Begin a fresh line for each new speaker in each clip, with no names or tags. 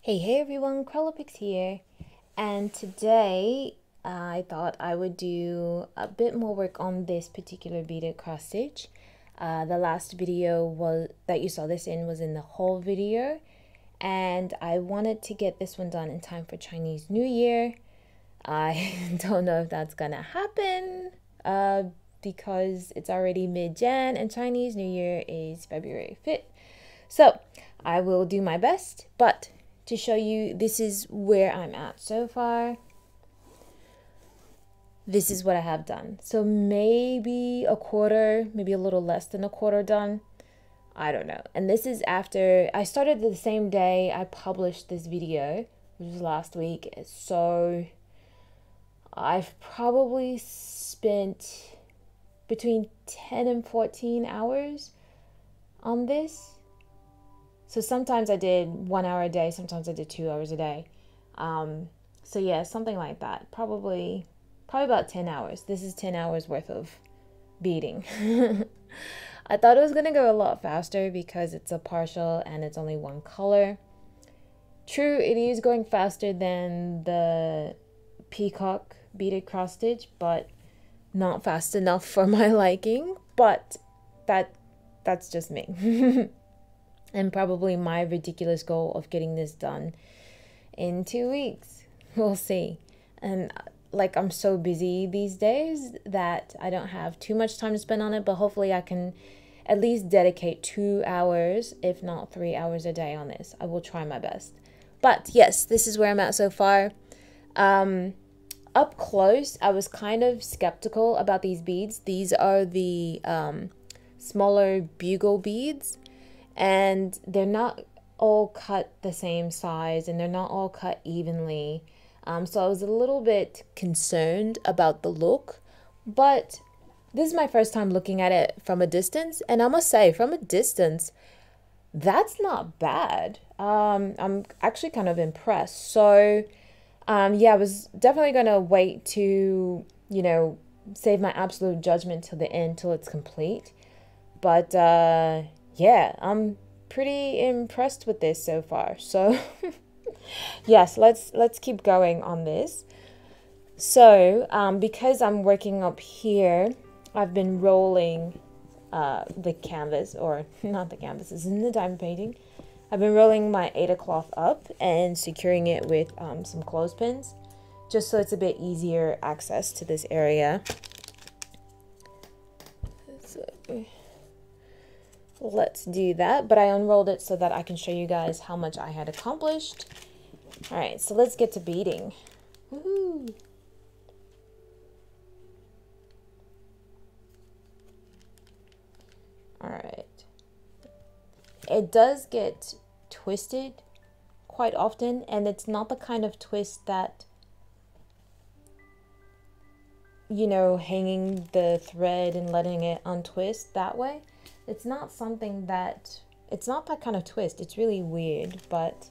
Hey everyone, Krellopix here, and today I thought I would do a bit more work on this particular beaded cross stitch. The last video that you saw this in was in the haul video, and I wanted to get this one done in time for Chinese New Year. I don't know if that's gonna happen because it's already mid-Jan and Chinese New Year is February 5th. So I will do my best, but to show you, this is where I'm at so far. This is what I have done. So maybe a quarter, maybe a little less than a quarter done. I don't know. And this is after I started the same day I published this video, which was last week. So I've probably spent between 10 and 14 hours on this. So sometimes I did 1 hour a day, sometimes I did 2 hours a day. So yeah, something like that. Probably about 10 hours. This is 10 hours worth of beading. I thought it was gonna go a lot faster because it's a partial and it's only one color. True, it is going faster than the peacock beaded cross stitch, but not fast enough for my liking. But that's just me. And probably my ridiculous goal of getting this done in 2 weeks. We'll see. And like, I'm so busy these days that I don't have too much time to spend on it, but hopefully I can at least dedicate 2 hours, if not 3 hours a day on this. I will try my best. But yes, this is where I'm at so far. Up close, I was kind of skeptical about these beads. These are the smaller bugle beads. And they're not all cut the same size and they're not all cut evenly. So I was a little bit concerned about the look, but this is my first time looking at it from a distance. And I must say, from a distance, that's not bad. I'm actually kind of impressed. So yeah, I was definitely going to wait to, save my absolute judgment till the end, till it's complete. But yeah, I'm pretty impressed with this so far. So yes, let's keep going on this. So because I'm working up here, I've been rolling the canvas, or not the canvas, this is the diamond painting. I've been rolling my Aida cloth up and securing it with some clothespins, just so it's a bit easier access to this area. So let's do that, but I unrolled it so that I can show you guys how much I had accomplished. All right, so let's get to beading. Woohoo! All right. It does get twisted quite often, and it's not the kind of twist that, hanging the thread and letting it untwist that way. It's not that kind of twist. It's really weird, but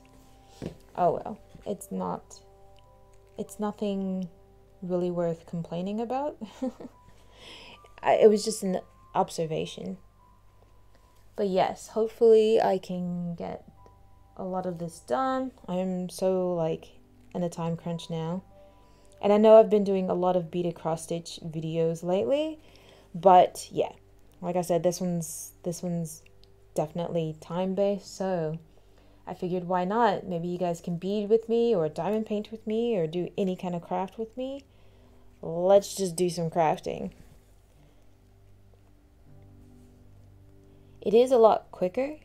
oh well. It's nothing really worth complaining about. It was just an observation. But yes, hopefully I can get a lot of this done. I'm so in a time crunch now. And I know I've been doing a lot of beaded cross stitch videos lately, but yeah. Like I said, this one's definitely time-based, so I figured why not? Maybe you guys can bead with me or diamond paint with me or do any kind of craft with me. Let's just do some crafting. It is a lot quicker,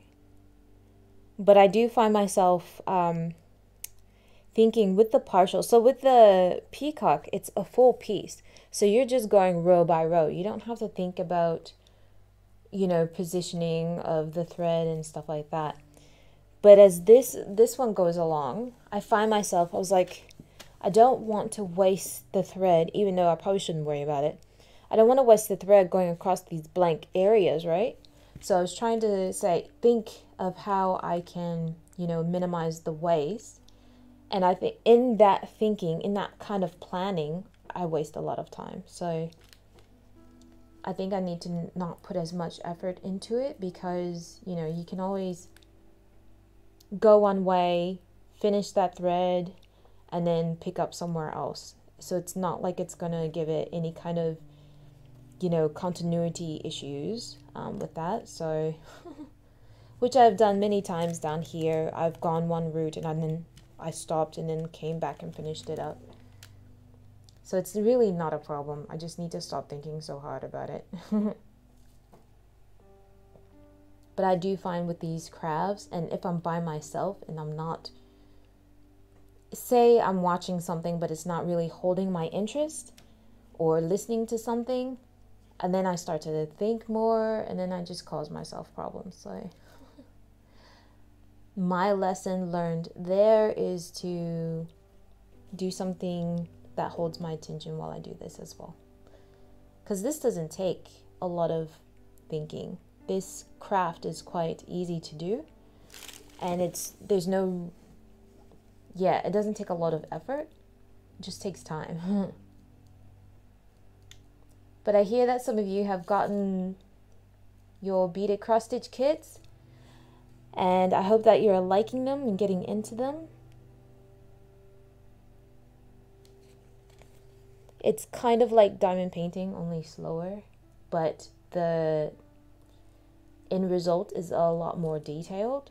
but I do find myself thinking with the partial. So with the peacock, it's a full piece. So you're just going row by row. You don't have to think about positioning of the thread and stuff like that. But as this one goes along, I find myself, I was like, I don't want to waste the thread, even though I probably shouldn't worry about it. I don't want to waste the thread going across these blank areas, right? So I was trying to think of how I can, minimize the waste. And I think in that thinking, in that kind of planning, I waste a lot of time. So I think I need to not put as much effort into it because, you can always go one way, finish that thread and then pick up somewhere else. So it's not like it's gonna give it any kind of, you know, continuity issues with that. So which I've done many times down here. I've gone one route and then I stopped and then came back and finished it up. So it's really not a problem. I just need to stop thinking so hard about it. But I do find with these crafts, and if I'm by myself and I'm not, say I'm watching something but it's not really holding my interest, or listening to something, and then I start to think more, and then I just cause myself problems. So my lesson learned there is to do something that holds my attention while I do this as well. Because this doesn't take a lot of thinking. This craft is quite easy to do, and it doesn't take a lot of effort. It just takes time. But I hear that some of you have gotten your beaded cross stitch kits, and I hope that you're liking them and getting into them. It's kind of like diamond painting, only slower, but the end result is a lot more detailed.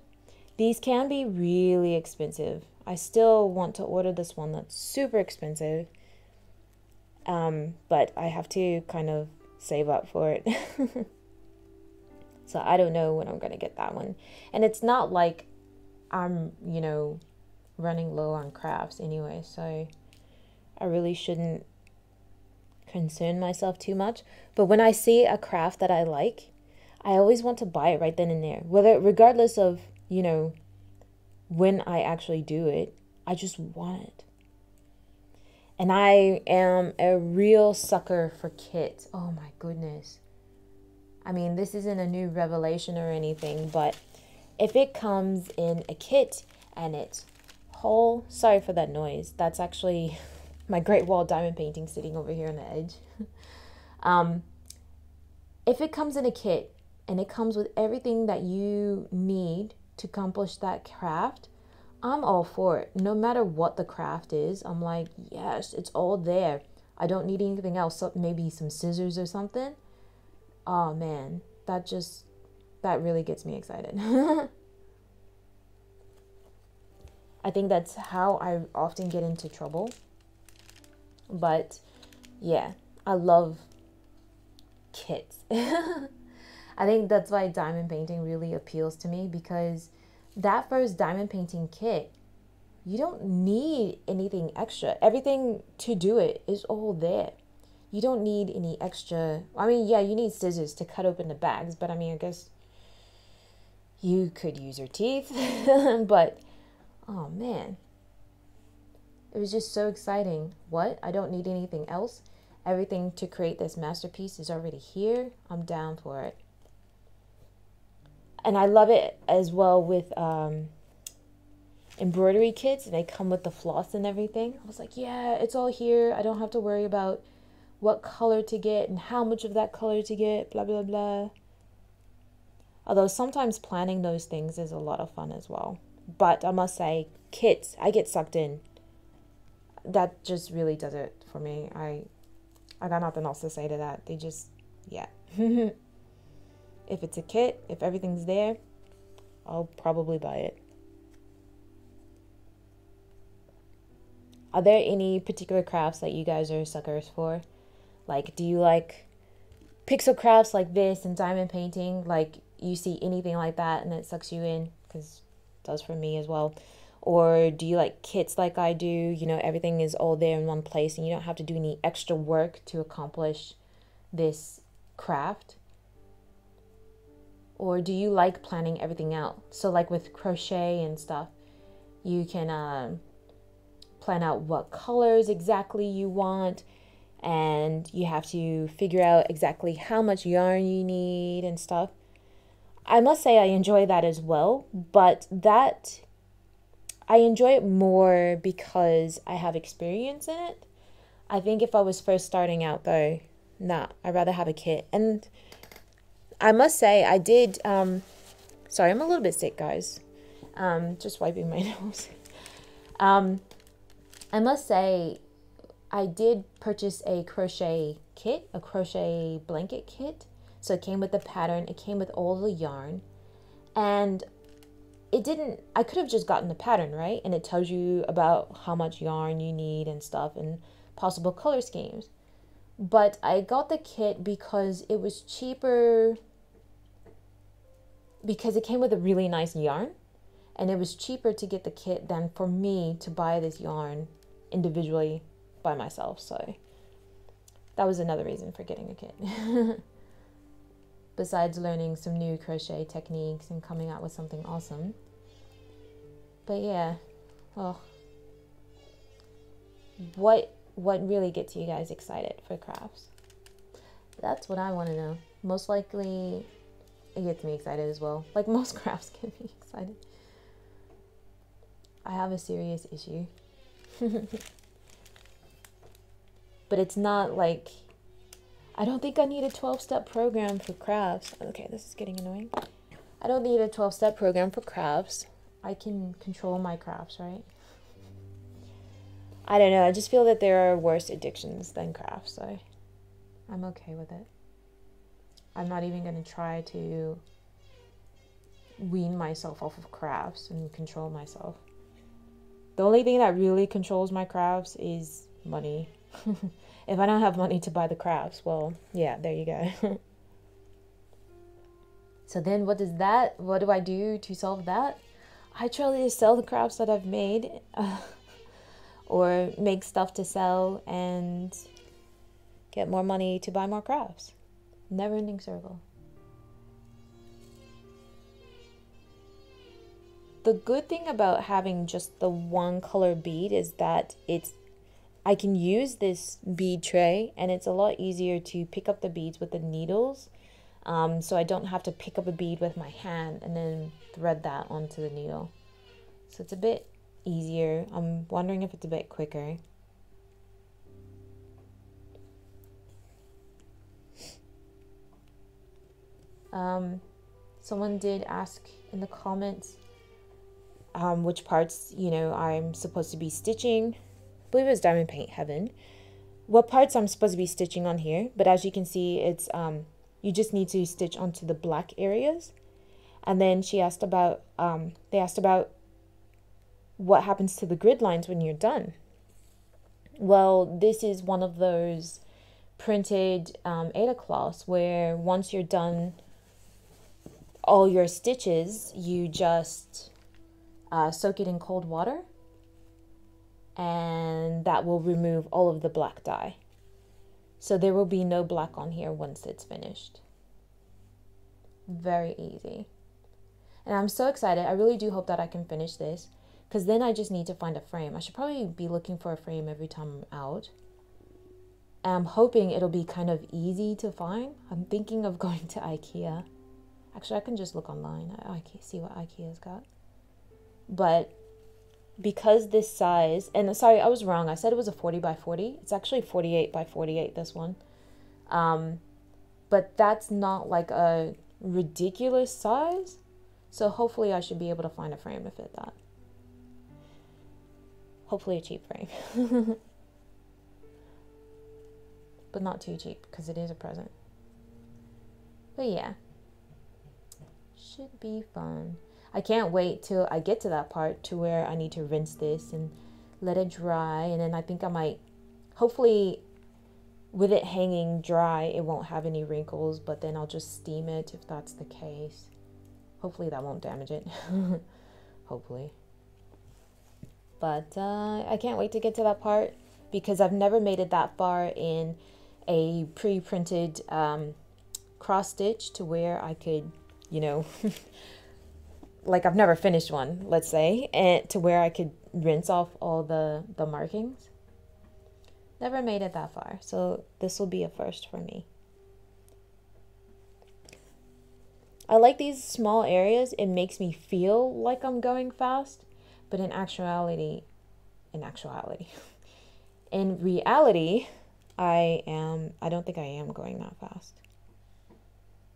These can be really expensive. I still want to order this one that's super expensive, but I have to kind of save up for it. So I don't know when I'm gonna get that one. And it's not like I'm, you know, running low on crafts anyway, so I really shouldn't concern myself too much. But when I see a craft that I like, I always want to buy it right then and there, regardless of, you know, when I actually do it. I just want it. And I am a real sucker for kits. Oh my goodness. I mean, this isn't a new revelation or anything, but if it comes in a kit and it's whole, sorry for that noise. That's actually my Great Wall diamond painting sitting over here on the edge. If it comes in a kit and it comes with everything that you need to accomplish that craft, I'm all for it. No matter what the craft is, I'm like, yes, it's all there. I don't need anything else, so maybe some scissors or something. Oh man, that really gets me excited. I think that's how I often get into trouble. But yeah, I love kits. I think that's why diamond painting really appeals to me, because that first diamond painting kit, you don't need anything extra. Everything to do it is all there. You don't need any extra. I mean, yeah, you need scissors to cut open the bags, but I mean, I guess you could use your teeth. But oh man, it was just so exciting. What? I don't need anything else. Everything to create this masterpiece is already here. I'm down for it. And I love it as well with embroidery kits. They come with the floss and everything. I was like, yeah, it's all here. I don't have to worry about what color to get and how much of that color to get, blah, blah, blah. Although sometimes planning those things is a lot of fun as well. But I must say, kits, I get sucked in. That just really does it for me. I got nothing else to say to that. They just, yeah. If it's a kit, if everything's there, I'll probably buy it. Are there any particular crafts that you guys are suckers for? Like, do you like pixel crafts like this and diamond painting? Like, you see anything like that and it sucks you in? Because it does for me as well. Or do you like kits like I do? You know, everything is all there in one place and you don't have to do any extra work to accomplish this craft? Or do you like planning everything out? So like with crochet and stuff, you can plan out what colors exactly you want, and you have to figure out exactly how much yarn you need and stuff. I must say I enjoy that as well, but that I enjoy it more because I have experience in it. I think if I was first starting out though, nah, I'd rather have a kit. And I must say I did, sorry, I'm a little bit sick, guys. Just wiping my nose. I must say, I did purchase a crochet kit, a crochet blanket kit. So it came with the pattern, it came with all the yarn, and it didn't, I could have just gotten the pattern, right? And it tells you about how much yarn you need and stuff and possible color schemes. But I got the kit because it was cheaper, because it came with a really nice yarn, and it was cheaper to get the kit than for me to buy this yarn individually by myself. So that was another reason for getting a kit. Besides learning some new crochet techniques and coming out with something awesome. But yeah, well, what really gets you guys excited for crafts? That's what I want to know. Most likely it gets me excited as well. Like most crafts get me excited. I have a serious issue. But it's not like, I don't think I need a 12-step program for crafts. Okay, this is getting annoying. I don't need a 12-step program for crafts. I can control my crafts, right? I don't know. I just feel that there are worse addictions than crafts, so I'm okay with it. I'm not even going to try to wean myself off of crafts and control myself. The only thing that really controls my crafts is money. If I don't have money to buy the crafts, well, yeah, there you go. So then what do I do to solve that? I try to sell the crafts that I've made, or make stuff to sell and get more money to buy more crafts. Never ending circle. The good thing about having just the one color bead is that I can use this bead tray, and it's a lot easier to pick up the beads with the needles. So I don't have to pick up a bead with my hand and then thread that onto the needle. So it's a bit easier. I'm wondering if it's a bit quicker. Someone did ask in the comments which parts, I'm supposed to be stitching. I believe it was Diamond Paint Heaven. What parts I'm supposed to be stitching on here, but as you can see, it's you just need to stitch onto the black areas. And then they asked about what happens to the grid lines when you're done. Well, this is one of those printed Ada cloths where once you're done all your stitches, you just soak it in cold water, and that will remove all of the black dye. So there will be no black on here once it's finished. Very easy. And I'm so excited. I really do hope that I can finish this, because then I just need to find a frame. I should probably be looking for a frame every time I'm out. And I'm hoping it'll be kind of easy to find. I'm thinking of going to IKEA. Actually, I can just look online. I can see what IKEA's got. But because this size, and sorry, I was wrong. I said it was a 40 by 40. It's actually 48 by 48, this one. But that's not like a ridiculous size. So hopefully I should be able to find a frame to fit that. Hopefully a cheap frame. But not too cheap, because it is a present. But yeah. Should be fun. I can't wait till I get to that part to where I need to rinse this and let it dry. And then I think I might, hopefully with it hanging dry, it won't have any wrinkles, but then I'll just steam it if that's the case. Hopefully that won't damage it. Hopefully. But I can't wait to get to that part, because I've never made it that far in a pre-printed cross stitch to where I could, like I've never finished one, let's say, and to where I could rinse off all the markings. Never made it that far, so this will be a first for me. I like these small areas. It makes me feel like I'm going fast, but in reality, I don't think I am going that fast.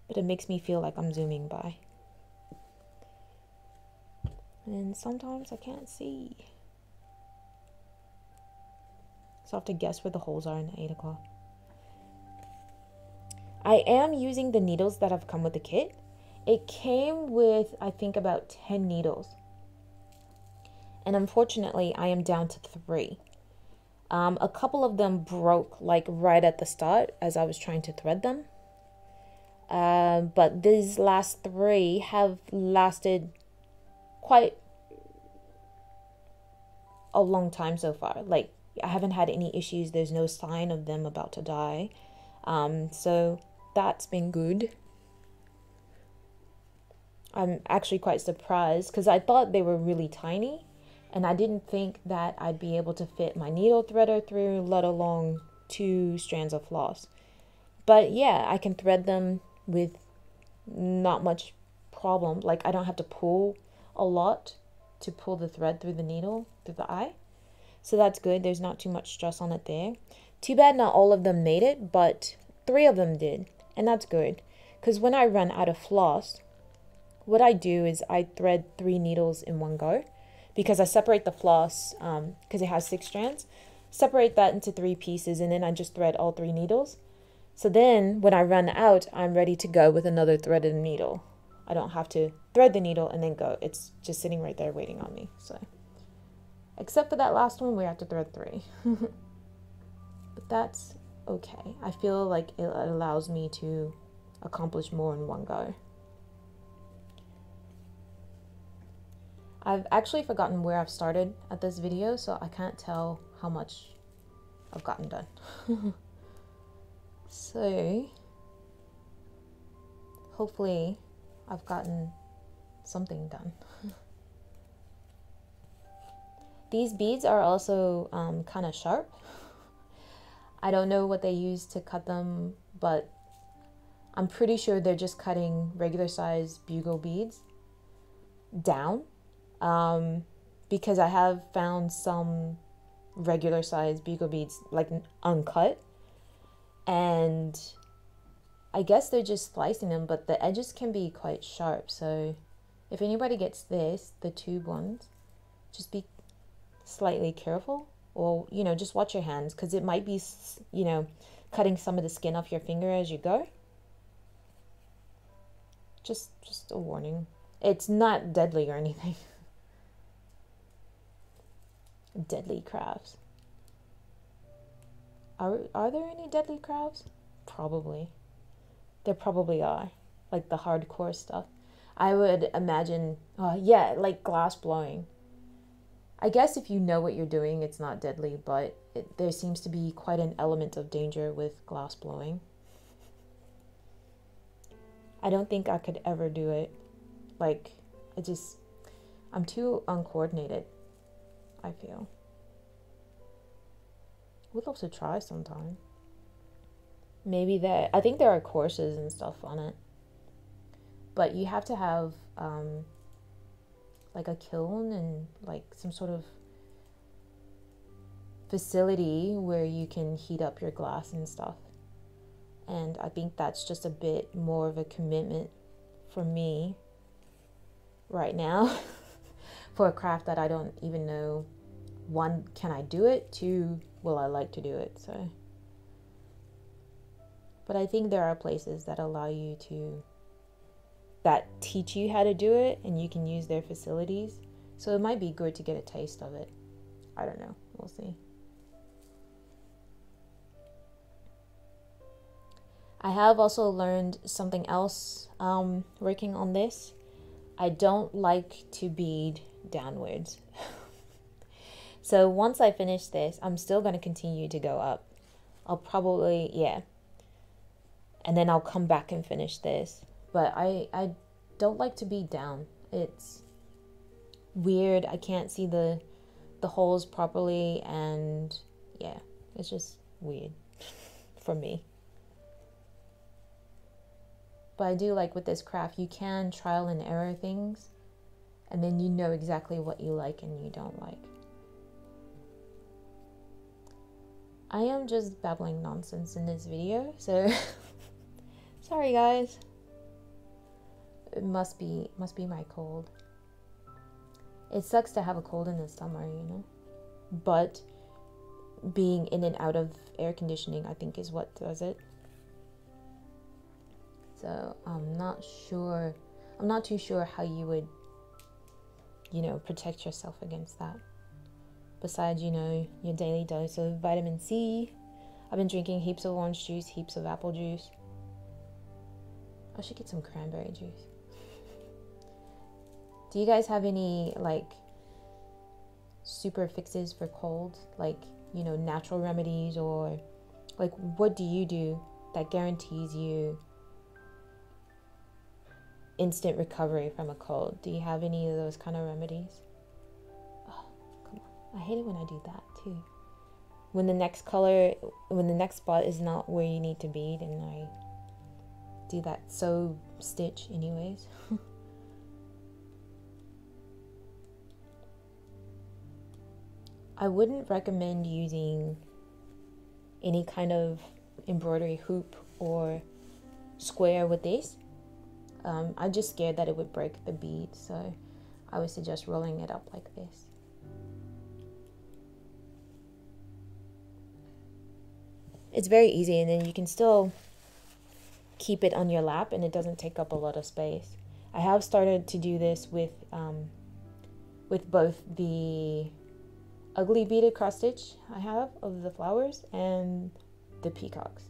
But it makes me feel like I'm zooming by. And sometimes I can't see. So I have to guess where the holes are in the 8 o'clock. I am using the needles that have come with the kit. It came with, I think, about 10 needles. And unfortunately, I am down to 3. A couple of them broke like right at the start as I was trying to thread them. But these last 3 have lasted quite a long time so far. Like, I haven't had any issues. There's no sign of them about to die. So that's been good. I'm actually quite surprised because I thought they were really tiny and I didn't think that I'd be able to fit my needle threader through, let alone 2 strands of floss. But yeah, I can thread them with not much problem. Like, I don't have to pull a lot to pull the thread through the needle, through the eye. So that's good. There's not too much stress on it there. Too bad not all of them made it, but 3 of them did. And that's good. Because when I run out of floss, what I do is I thread 3 needles in one go. Because I separate the floss, because it has 6 strands. Separate that into 3 pieces and then I just thread all 3 needles. So then when I run out, I'm ready to go with another threaded needle. I don't have to thread the needle and then go. It's just sitting right there waiting on me. So, except for that last one, we have to thread 3. But that's okay. I feel like it allows me to accomplish more in one go. I've actually forgotten where I've started at this video, so I can't tell how much I've gotten done. So, hopefully I've gotten something done. These beads are also kind of sharp. I don't know what they use to cut them, but I'm pretty sure they're just cutting regular size bugle beads down. Because I have found some regular size bugle beads like uncut, and I guess they're just slicing them, but the edges can be quite sharp. So if anybody gets this, the tube ones, just be slightly careful, or just watch your hands, because it might be cutting some of the skin off your finger as you go. Just a warning. It's not deadly or anything. Deadly crafts. Are there any deadly crafts? Probably. There probably are. Like the hardcore stuff. I would imagine, yeah, like glass blowing. I guess if you know what you're doing, it's not deadly, but there seems to be quite an element of danger with glass blowing. I don't think I could ever do it. Like, I'm too uncoordinated, I feel. Would love to try sometime. Maybe I think there are courses and stuff on it. But you have to have like a kiln and like some sort of facility where you can heat up your glass and stuff. And I think that's just a bit more of a commitment for me right now for a craft that I don't even know. 1, can I do it? 2, will I like to do it? So, but I think there are places that allow you that teach you how to do it, and you can use their facilities. So it might be good to get a taste of it. I don't know. We'll see. I have also learned something else working on this. I don't like to bead downwards. So once I finish this, I'm still going to continue to go up. I'll probably, yeah. And then I'll come back and finish this. But I don't like to bead down. It's weird. I can't see the holes properly, and yeah, it's just weird for me. But I do like with this craft, you can trial and error things, and then you know exactly what you like and you don't like. I am just babbling nonsense in this video, so sorry guys. It must be my cold. It sucks to have a cold in the summer, But being in and out of air conditioning, I think, is what does it. So I'm not too sure how you would, you know, protect yourself against that. Besides, you know, your daily dose of vitamin C. I've been drinking heaps of orange juice, heaps of apple juice. I should get some cranberry juice. Do you guys have any, like, super fixes for cold? Like, you know, natural remedies, or, like, what do you do that guarantees you instant recovery from a cold? Do you have any of those kind of remedies? Oh, come on. I hate it when I do that too. When the next spot is not where you need to be, then I do that sew stitch anyways. I wouldn't recommend using any kind of embroidery hoop or square with this. I'm just scared that it would break the bead, so I would suggest rolling it up like this. It's very easy, and then you can still keep it on your lap and it doesn't take up a lot of space. I have started to do this with both the ugly beaded cross stitch I have of the flowers and the peacocks.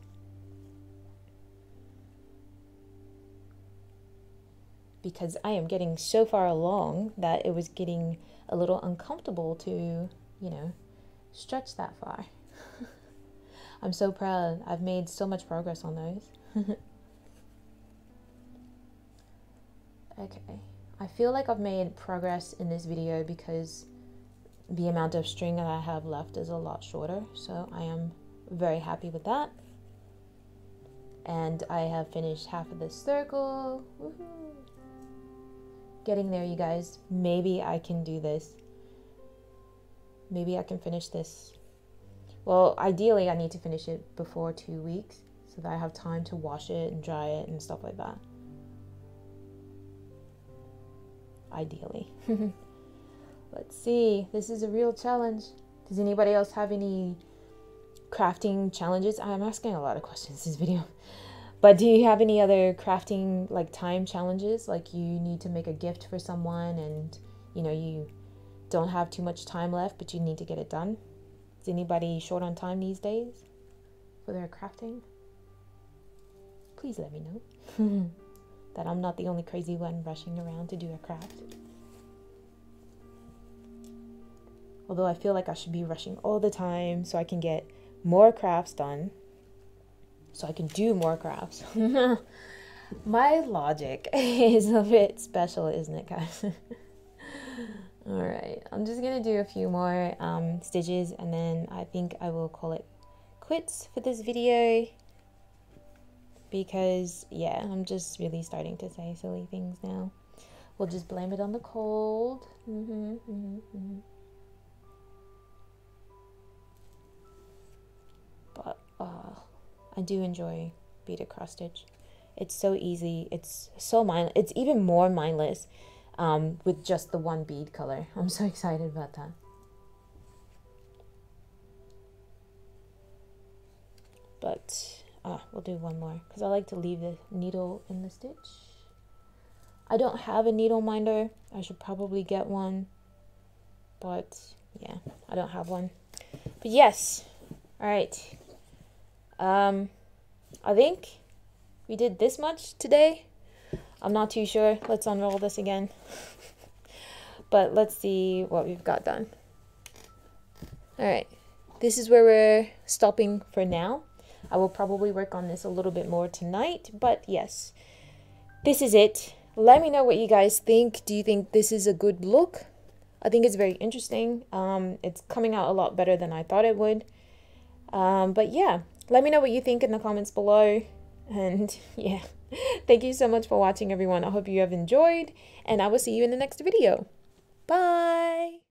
Because I am getting so far along that it was getting a little uncomfortable to, you know, stretch that far. I'm so proud. I've made so much progress on those. Okay. I feel like I've made progress in this video because the amount of string that I have left is a lot shorter. So I am very happy with that. And I have finished half of this circle. Woohoo! Getting there, you guys. Maybe I can do this. Maybe I can finish this. Well, ideally, I need to finish it before 2 weeks so that I have time to wash it and dry it and stuff like that. Ideally. Let's see. This is a real challenge. Does anybody else have any crafting challenges? I'm asking a lot of questions in this video. But do you have any other crafting, like, time challenges? Like, you need to make a gift for someone and, you know, you don't have too much time left, but you need to get it done. Is anybody short on time these days for their crafting? Please let me know. That I'm not the only crazy one rushing around to do a craft. Although I feel like I should be rushing all the time so I can get more crafts done. So I can do more crafts. My logic is a bit special, isn't it, guys? Alright, I'm just going to do a few more stitches and then I think I will call it quits for this video. Because, yeah, I'm just really starting to say silly things now. We'll just blame it on the cold. But, I do enjoy beaded cross stitch. It's so easy. It's so mindless. It's even more mindless with just the one bead color. I'm so excited about that. But we'll do one more because I like to leave the needle in the stitch. I don't have a needle minder. I should probably get one. But yeah, I don't have one. But yes. All right. I think we did this much today. I'm not too sure. Let's unroll this again. But let's see what we've got done. All right. This is where we're stopping for now. I will probably work on this a little bit more tonight. But yes, this is it. Let me know what you guys think. Do you think this is a good look? I think it's very interesting. It's coming out a lot better than I thought it would. But yeah, let me know what you think in the comments below. And yeah, thank you so much for watching, everyone. I hope you have enjoyed, and I will see you in the next video. Bye!